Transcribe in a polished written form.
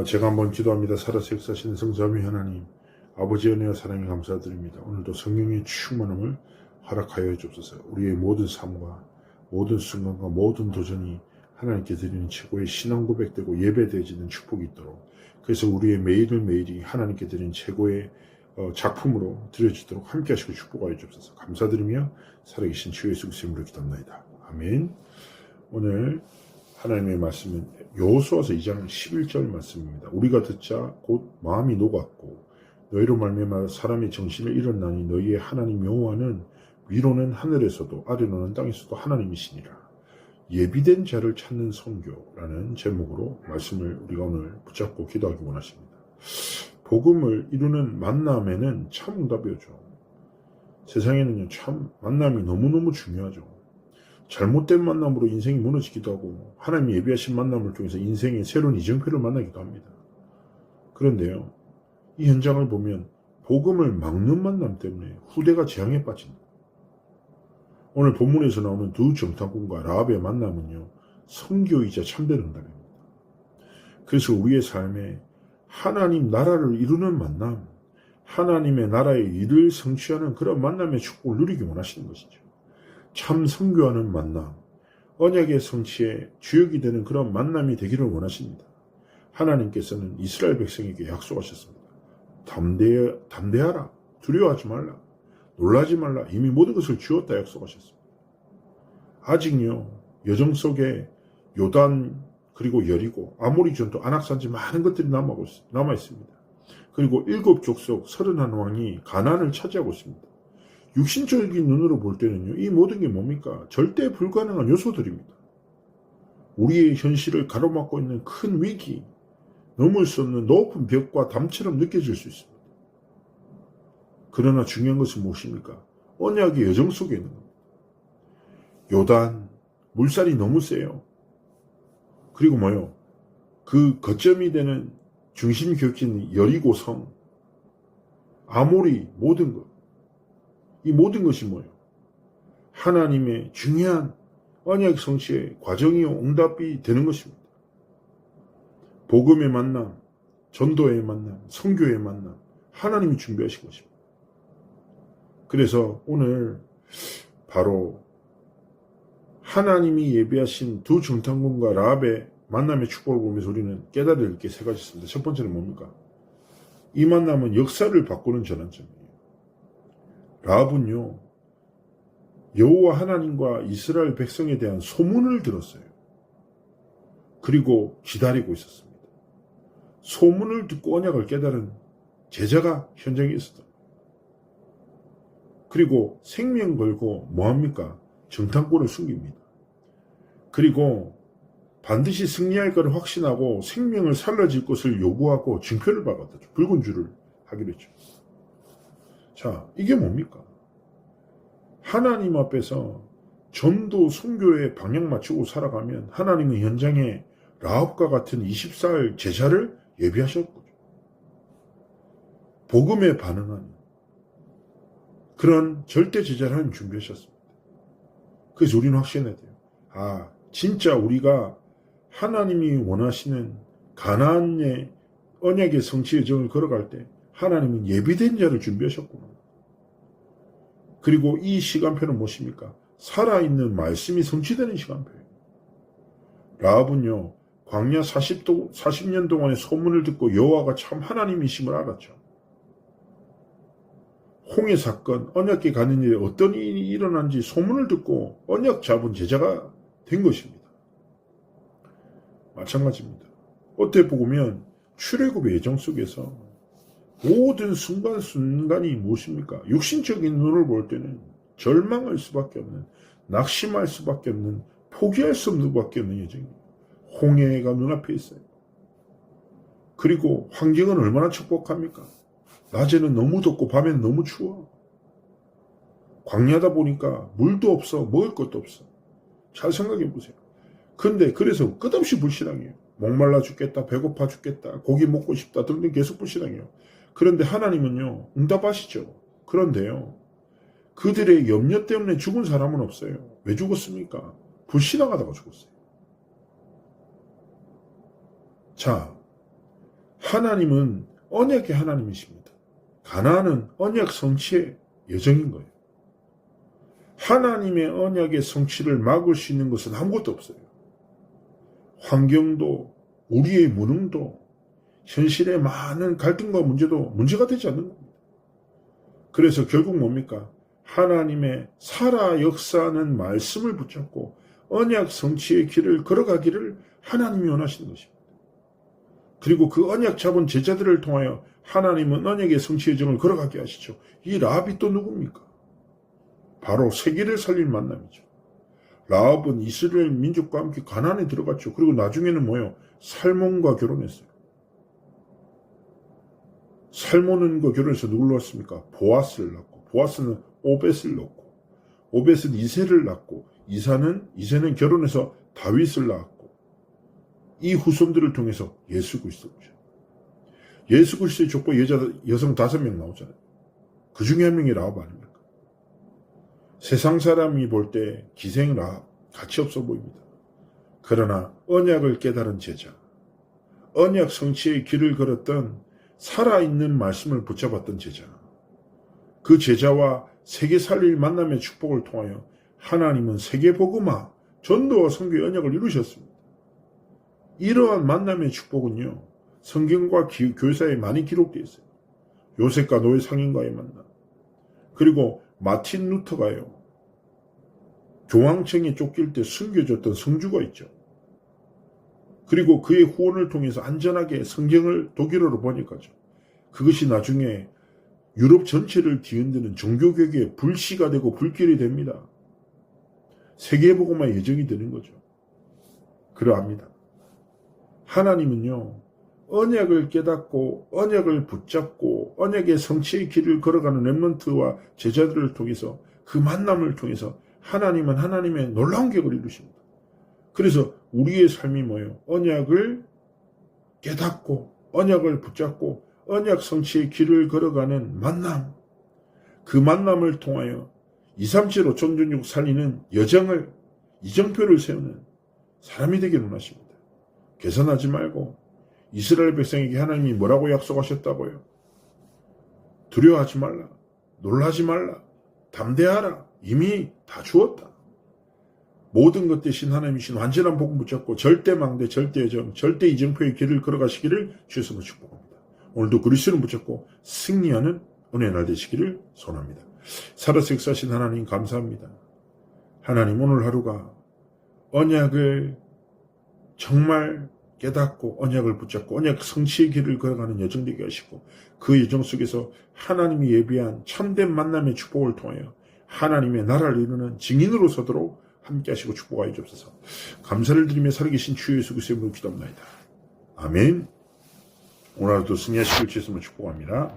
제가 한번 기도합니다. 살아서 역사하시는 성자미 하나님, 아버지의 은혜와 사랑에 감사드립니다. 오늘도 성령의 충만함을 허락하여 주옵소서. 우리의 모든 삶과 모든 순간과 모든 도전이 하나님께 드리는 최고의 신앙 고백되고 예배되어지는 축복이 있도록, 그래서 우리의 매일매일이 하나님께 드리는 최고의 작품으로 드려지도록 함께 하시고 축복하여 주옵소서. 감사드리며 살아계신 주 예수 그리스도의 이름으로 기도합니다. 아멘. 오늘 하나님의 말씀은 여호수아서 2장 11절 말씀입니다. 우리가 듣자 곧 마음이 녹았고 너희로 말미암아 사람의 정신을 잃었나니 너희의 하나님 여호와는 위로는 하늘에서도 아래로는 땅에서도 하나님이시니라. 예비된 자를 찾는 선교라는 제목으로 말씀을 우리가 오늘 붙잡고 기도하기 원하십니다. 복음을 이루는 만남에는 참 응답이 오죠. 세상에는요, 참 만남이 너무너무 중요하죠. 잘못된 만남으로 인생이 무너지기도 하고 하나님이 예비하신 만남을 통해서 인생의 새로운 이정표를 만나기도 합니다. 그런데요, 이 현장을 보면 복음을 막는 만남 때문에 후대가 재앙에 빠진다. 오늘 본문에서 나오는 두 정탐꾼과 라합의 만남은요, 선교이자 참된 응답입니다. 그래서 우리의 삶에 하나님 나라를 이루는 만남, 하나님의 나라의 일을 성취하는 그런 만남의 축복을 누리기 원하시는 것이죠. 참 선교하는 만남, 언약의 성취에 주역이 되는 그런 만남이 되기를 원하십니다. 하나님께서는 이스라엘 백성에게 약속하셨습니다. 담대하라, 두려워하지 말라, 놀라지 말라, 이미 모든 것을 주었다 약속하셨습니다. 아직요, 여정 속에 요단 그리고 여리고 아모리 전투 안악산지 많은 것들이 남아 있습니다. 그리고 7족속 31왕이 가나안을 차지하고 있습니다. 육신적인 눈으로 볼 때는요, 이 모든 게 뭡니까? 절대 불가능한 요소들입니다. 우리의 현실을 가로막고 있는 큰 위기, 넘을 수 없는 높은 벽과 담처럼 느껴질 수 있습니다. 그러나 중요한 것은 무엇입니까? 언약의 여정 속에 있는 겁니다. 요단, 물살이 너무 세요. 그리고 뭐요? 그 거점이 되는 중심 격인 여리고성, 아모리, 모든 것. 이 모든 것이 뭐예요? 하나님의 중요한 언약 성취의 과정이요, 응답이 되는 것입니다. 복음의 만남, 전도의 만남, 선교의 만남, 하나님이 준비하신 것입니다. 그래서 오늘 바로 하나님이 예비하신 두 정탐꾼과 라합의 만남의 축복을 보면서 우리는 깨달을 게 세 가지 있습니다. 첫 번째는 뭡니까? 이 만남은 역사를 바꾸는 전환점이에요. 라합은요, 여호와 하나님과 이스라엘 백성에 대한 소문을 들었어요. 그리고 기다리고 있었습니다. 소문을 듣고 언약을 깨달은 제자가 현장에 있었다. 그리고 생명 걸고 뭐합니까? 정탐꾼을 숨깁니다. 그리고 반드시 승리할 것을 확신하고 생명을 살려질 것을 요구하고 증표를 받았죠. 붉은 줄을 하기로 했죠. 자, 이게 뭡니까? 하나님 앞에서 전도 선교에 방향 맞추고 살아가면 하나님은 현장에 라합과 같은 24일 제자를 예비하셨거든요. 복음에 반응하는 그런 절대 제자를 하나님 준비하셨습니다. 그래서 우리는 확신해야 돼요. 아, 진짜 우리가 하나님이 원하시는 가나안의 언약의 성취의 정을 걸어갈 때 하나님은 예비된 자를 준비하셨구나. 그리고 이 시간표는 무엇입니까? 살아있는 말씀이 성취되는 시간표예요. 라합은요, 광야 40년 동안의 소문을 듣고 여호와가 참 하나님이심을 알았죠. 홍해 사건, 언약궤 가는 일에 어떤 일이 일어난지 소문을 듣고 언약 잡은 제자가 된 것입니다. 마찬가지입니다. 어떻게 보면 출애굽의 예정 속에서 모든 순간순간이 무엇입니까? 육신적인 눈을 볼 때는 절망할 수밖에 없는, 낙심할 수밖에 없는, 포기할 수 없는 수밖에 없는 예정입니다. 홍해가 눈앞에 있어요. 그리고 환경은 얼마나 축복합니까? 낮에는 너무 덥고 밤에는 너무 추워. 광야다 보니까 물도 없어, 먹을 것도 없어. 잘 생각해 보세요. 근데 그래서 끝없이 불신앙이에요. 목말라 죽겠다, 배고파 죽겠다, 고기 먹고 싶다 등등 계속 불신앙이에요. 그런데 하나님은요, 응답하시죠. 그런데요, 그들의 염려 때문에 죽은 사람은 없어요. 왜 죽었습니까? 불신앙하다가 죽었어요. 자, 하나님은 언약의 하나님이십니다. 가나안은 언약 성취의 여정인 거예요. 하나님의 언약의 성취를 막을 수 있는 것은 아무것도 없어요. 환경도 우리의 무능도 현실의 많은 갈등과 문제도 문제가 되지 않는 겁니다. 그래서 결국 뭡니까? 하나님의 살아 역사하는 말씀을 붙잡고 언약 성취의 길을 걸어가기를 하나님이 원하시는 것입니다. 그리고 그 언약 잡은 제자들을 통하여 하나님은 언약의 성취 여정을 걸어가게 하시죠. 이 라합이 또 누굽니까? 바로 세계를 살릴 만남이죠. 라합은 이스라엘 민족과 함께 가나안에 들어갔죠. 그리고 나중에는 뭐예요? 살몬과 결혼했어요. 살몬과 결혼해서 누굴 낳았습니까? 보아스를 낳고, 보아스는 오벳을 낳고, 오벳은 이새를 낳고, 이새는 결혼해서 다윗을 낳았고, 이 후손들을 통해서 예수 그리스도죠. 예수 그리스도의 족보 여성 5명 나오잖아요. 그 중에 한 명이 라합 아닙니까? 세상 사람이 볼 때 기생 라합 가치 없어 보입니다. 그러나 언약을 깨달은 제자, 언약 성취의 길을 걸었던 살아있는 말씀을 붙잡았던 제자, 그 제자와 세계 살릴 만남의 축복을 통하여 하나님은 세계 복음화, 전도와 선교의 언약을 이루셨습니다. 이러한 만남의 축복은요, 성경과 교회사에 많이 기록되어 있어요. 요셉과 노예 상인과의 만남, 그리고 마틴 루터가요, 교황청에 쫓길 때 숨겨줬던 성주가 있죠. 그리고 그의 후원을 통해서 안전하게 성경을 독일어로 번역하죠. 그것이 나중에 유럽 전체를 뒤흔드는 종교개혁의 불씨가 되고 불길이 됩니다. 세계복음화의 예정이 되는 거죠. 그러합니다. 하나님은요, 언약을 깨닫고 언약을 붙잡고 언약의 성취의 길을 걸어가는 렘넌트와 제자들을 통해서 그 만남을 통해서 하나님은 하나님의 놀라운 계획을 이루십니다. 그래서 우리의 삶이 뭐예요? 언약을 깨닫고 언약을 붙잡고 언약 성취의 길을 걸어가는 만남, 그 만남을 통하여 237 5천전육 살리는 여정을, 이정표를 세우는 사람이 되기를 원하십니다. 계산하지 말고 이스라엘 백성에게 하나님이 뭐라고 약속하셨다고요? 두려워하지 말라, 놀라지 말라, 담대하라, 이미 다 주었다. 모든 것 대신 하나님이신 완전한 복음 붙잡고 절대 망대, 절대 여정, 절대 이정표의 길을 걸어가시기를 주여서 축복합니다. 오늘도 그리스도를 붙잡고 승리하는 은혜의 날 되시기를 소원합니다. 살아서 역사하신 하나님 감사합니다. 하나님, 오늘 하루가 언약을 정말 깨닫고 언약을 붙잡고 언약 성취의 길을 걸어가는 여정 되게 하시고, 그 여정 속에서 하나님이 예비한 참된 만남의 축복을 통하여 하나님의 나라를 이루는 증인으로 서도록 함께 하시고 축복하여 주옵소서. 감사를 드리며 살아계신 주 예수 그리스도의 이름으로 기도합니다. 아멘. 오늘도 승리하시길 주님으로 축복합니다.